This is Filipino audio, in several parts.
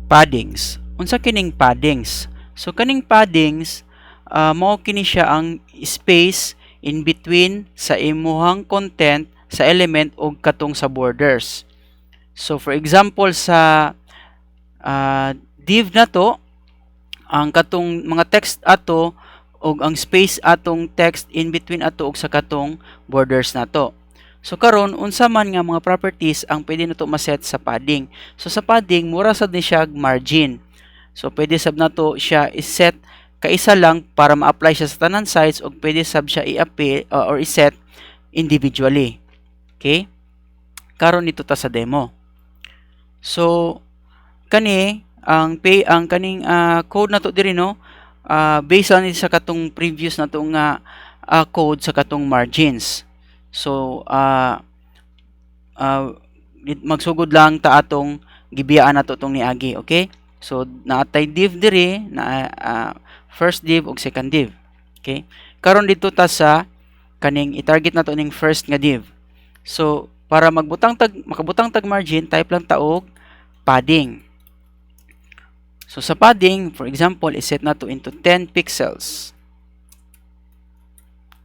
paddings. Unsa kining paddings? So kaning paddings mao kini siya ang space in between sa imuhang content sa element o katong sa borders. So for example sa div na to, ang katong mga text ato o ang space atong text in between ato ug sa katong borders nato. So karon unsa man nga mga properties ang pwede nato ma-set sa padding. So sa padding mura sad ni siya margin. So pwede sab nato siya i-set kaisa lang para ma-apply siya sa tanan sides ug pwede sab siya i-apply or i-set individually. Okay? Karon dito ta sa demo. So kani ang kaning code nato diri no, based on sa katong previous nato nga code sa katong margins. So magsugod lang ta atong gibiyaan nato tong niagi, okay? So naatay div diri na first div ug second div. Okay? Karon dito ta sa kaning i-target nato ning first nga div. So para makabutang tag margin, type lang ta og padding. So sa padding, for example, i-set nato into 10 pixels.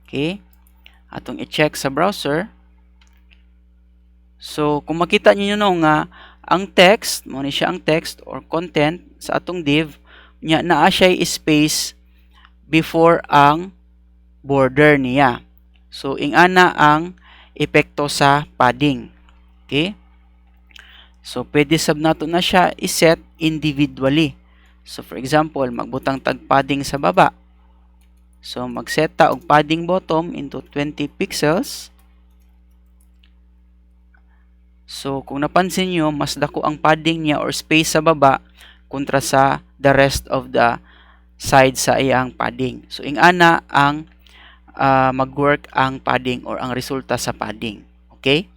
Okay? Atong i-check sa browser. So kung makita niyo no nga ang text, mo ni siya ang text or content sa atong div, nya naa siya space before ang border niya. So ingana ang epekto sa padding. Okay? So pwede sab nato na siya i-set individually. So for example, magbutang tag padding sa baba. So mag-set ta og padding bottom into 20 pixels. So kung napansin nyo, mas dako ang padding niya or space sa baba kontra sa the rest of the side sa iyang padding. So ingana ang mag-work ang padding or ang resulta sa padding. Okay?